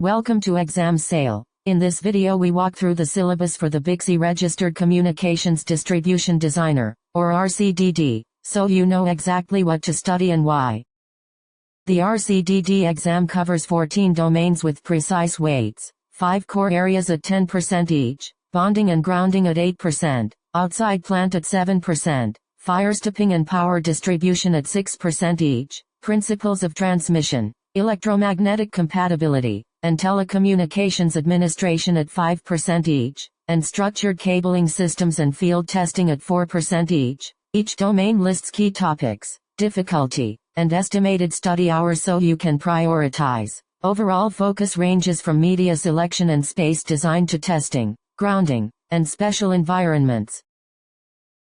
Welcome to Exam Sale. In this video we walk through the syllabus for the BICSI Registered Communications Distribution Designer, or RCDD, so you know exactly what to study and why. The RCDD exam covers 14 domains with precise weights, 5 core areas at 10% each, bonding and grounding at 8%, outside plant at 7%, fire stopping and power distribution at 6% each, principles of transmission, electromagnetic compatibility, and telecommunications administration at 5% each, and structured cabling systems and field testing at 4% each. Each domain lists key topics, difficulty, and estimated study hours so you can prioritize. Overall focus ranges from media selection and space design to testing, grounding, and special environments.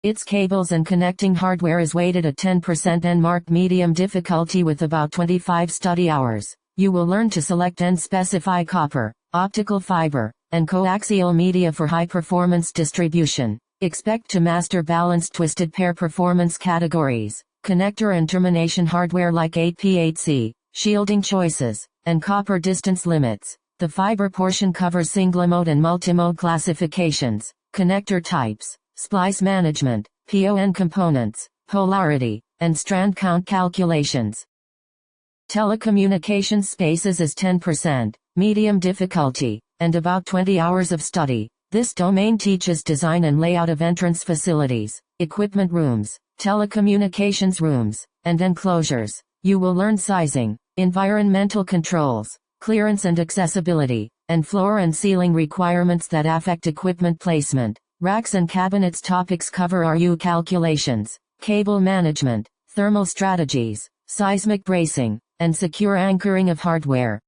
Its cables and connecting hardware is weighted at 10% and marked medium difficulty with about 25 study hours. You will learn to select and specify copper, optical fiber, and coaxial media for high-performance distribution. Expect to master balanced twisted pair performance categories, connector and termination hardware like 8P8C, shielding choices, and copper distance limits. The fiber portion covers single-mode and multimode classifications, connector types, splice management, PON components, polarity, and strand count calculations. Telecommunications spaces is 10%, medium difficulty, and about 20 hours of study. This domain teaches design and layout of entrance facilities, equipment rooms, telecommunications rooms, and enclosures. You will learn sizing, environmental controls, clearance and accessibility, and floor and ceiling requirements that affect equipment placement. Racks and cabinets topics cover RU calculations, cable management, thermal strategies, seismic bracing, and secure anchoring of hardware.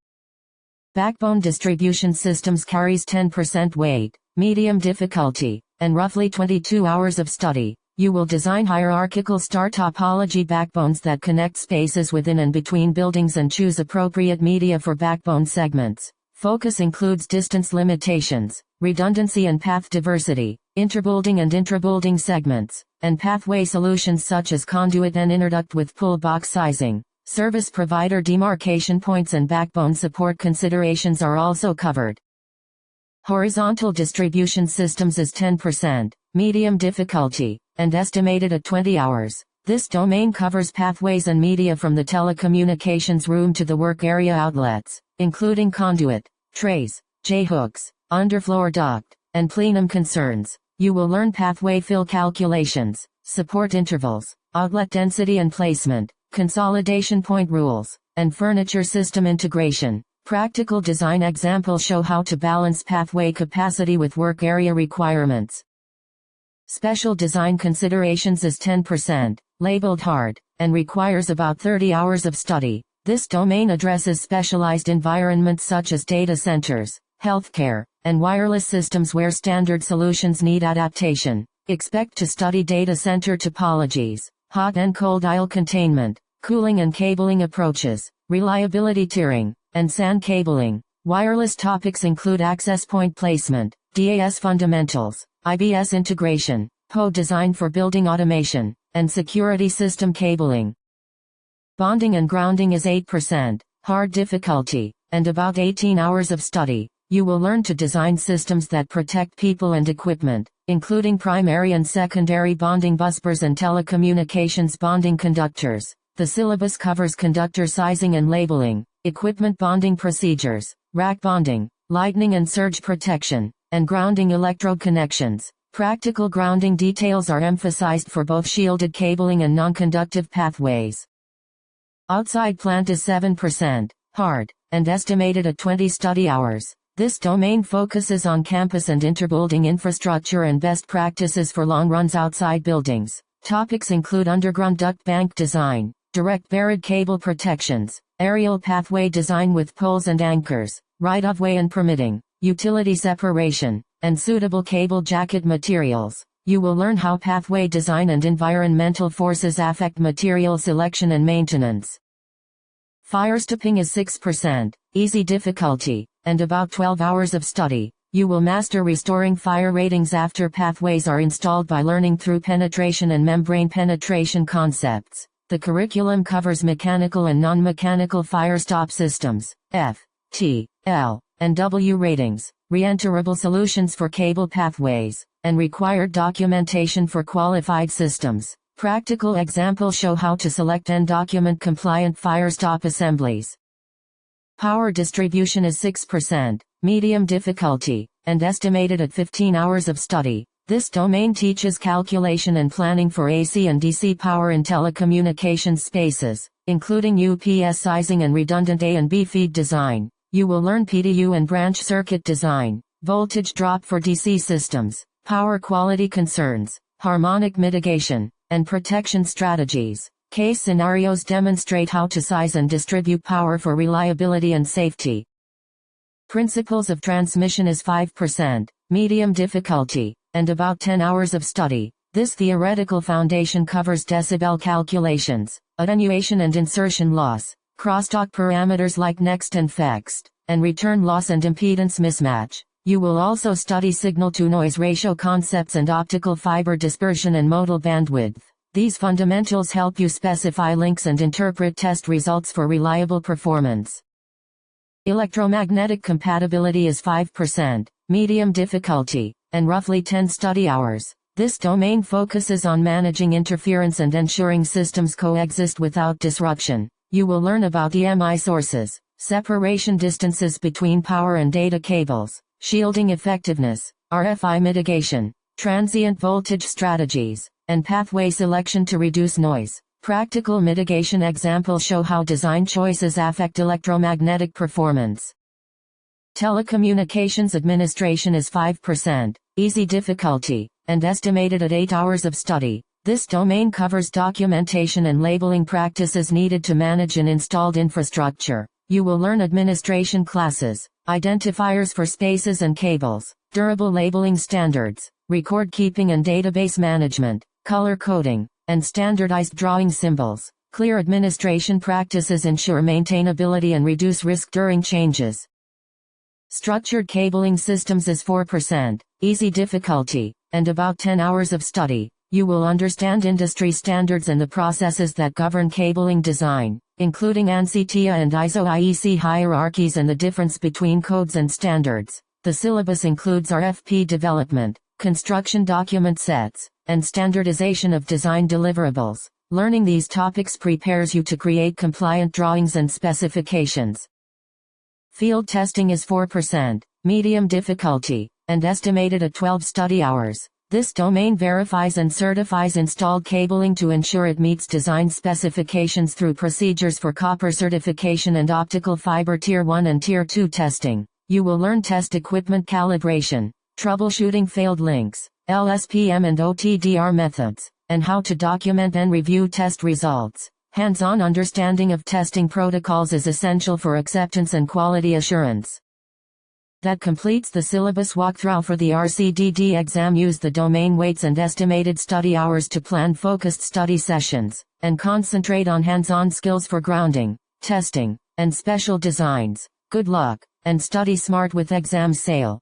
Backbone distribution systems carries 10% weight, medium difficulty, and roughly 22 hours of study. You will design hierarchical star topology backbones that connect spaces within and between buildings and choose appropriate media for backbone segments. Focus includes distance limitations, redundancy and path diversity, interbuilding and intrabuilding segments, and pathway solutions such as conduit and interduct with pull box sizing. Service provider demarcation points and backbone support considerations are also covered. Horizontal distribution systems is 10%, medium difficulty, and estimated at 20 hours. This domain covers pathways and media from the telecommunications room to the work area outlets, including conduit, trays, J-hooks, underfloor duct, and plenum concerns. You will learn pathway fill calculations, support intervals, outlet density and placement, consolidation point rules, and furniture system integration. Practical design examples show how to balance pathway capacity with work area requirements. Special design considerations is 10%, labeled hard, and requires about 30 hours of study. This domain addresses specialized environments such as data centers, healthcare, and wireless systems where standard solutions need adaptation. Expect to study data center topologies, hot and cold aisle containment, cooling and cabling approaches, reliability tiering, and SAN cabling. Wireless topics include access point placement, DAS fundamentals, IBS integration, PO design for building automation, and security system cabling. Bonding and grounding is 8%, hard difficulty, and about 18 hours of study. You will learn to design systems that protect people and equipment, including primary and secondary bonding busbars and telecommunications bonding conductors. The syllabus covers conductor sizing and labeling, equipment bonding procedures, rack bonding, lightning and surge protection, and grounding electrode connections. Practical grounding details are emphasized for both shielded cabling and non-conductive pathways. Outside plant is 7%, hard, and estimated at 20 study hours. This domain focuses on campus and interbuilding infrastructure and best practices for long runs outside buildings. Topics include underground duct bank design, direct buried cable protections, aerial pathway design with poles and anchors, right-of-way and permitting, utility separation, and suitable cable jacket materials. You will learn how pathway design and environmental forces affect material selection and maintenance. Fire stopping is 6%, easy difficulty, and about 12 hours of study. You will master restoring fire ratings after pathways are installed by learning through penetration and membrane penetration concepts. The curriculum covers mechanical and non-mechanical fire stop systems, T, L, and W ratings, reenterable solutions for cable pathways, and required documentation for qualified systems. Practical examples show how to select and document compliant firestop assemblies. Power distribution is 6%, medium difficulty, and estimated at 15 hours of study. This domain teaches calculation and planning for AC and DC power in telecommunications spaces, including UPS sizing and redundant A and B feed design. You will learn PDU and branch circuit design, voltage drop for DC systems, power quality concerns, harmonic mitigation, and protection strategies. Case scenarios demonstrate how to size and distribute power for reliability and safety. Principles of transmission is 5%, medium difficulty, and about 10 hours of study. This theoretical foundation covers decibel calculations, attenuation and insertion loss, crosstalk parameters like next and fexed, and return loss and impedance mismatch. You will also study signal-to-noise ratio concepts and optical fiber dispersion and modal bandwidth. These fundamentals help you specify links and interpret test results for reliable performance. Electromagnetic compatibility is 5%, medium difficulty, and roughly 10 study hours. This domain focuses on managing interference and ensuring systems coexist without disruption. You will learn about EMI sources, separation distances between power and data cables, shielding effectiveness, RFI mitigation, transient voltage strategies, and pathway selection to reduce noise. Practical mitigation examples show how design choices affect electromagnetic performance. Telecommunications administration is 5%, easy difficulty, and estimated at 8 hours of study. This domain covers documentation and labeling practices needed to manage an installed infrastructure. You will learn administration classes, identifiers for spaces and cables, durable labeling standards, record keeping and database management, color coding, and standardized drawing symbols. Clear administration practices ensure maintainability and reduce risk during changes. Structured cabling systems is 4%, easy difficulty, and about 10 hours of study. You will understand industry standards and the processes that govern cabling design, including ANSI-TIA and ISO-IEC hierarchies and the difference between codes and standards. The syllabus includes RFP development, construction document sets, and standardization of design deliverables. Learning these topics prepares you to create compliant drawings and specifications. Field testing is 4%, medium difficulty, and estimated at 12 study hours. This domain verifies and certifies installed cabling to ensure it meets design specifications through procedures for copper certification and optical fiber Tier 1 and Tier 2 testing. You will learn test equipment calibration, troubleshooting failed links, LSPM and OTDR methods, and how to document and review test results. Hands-on understanding of testing protocols is essential for acceptance and quality assurance. That completes the syllabus walkthrough for the RCDD exam. Use the domain weights and estimated study hours to plan focused study sessions, and concentrate on hands-on skills for grounding, testing, and special designs. Good luck, and study smart with Exam Sale.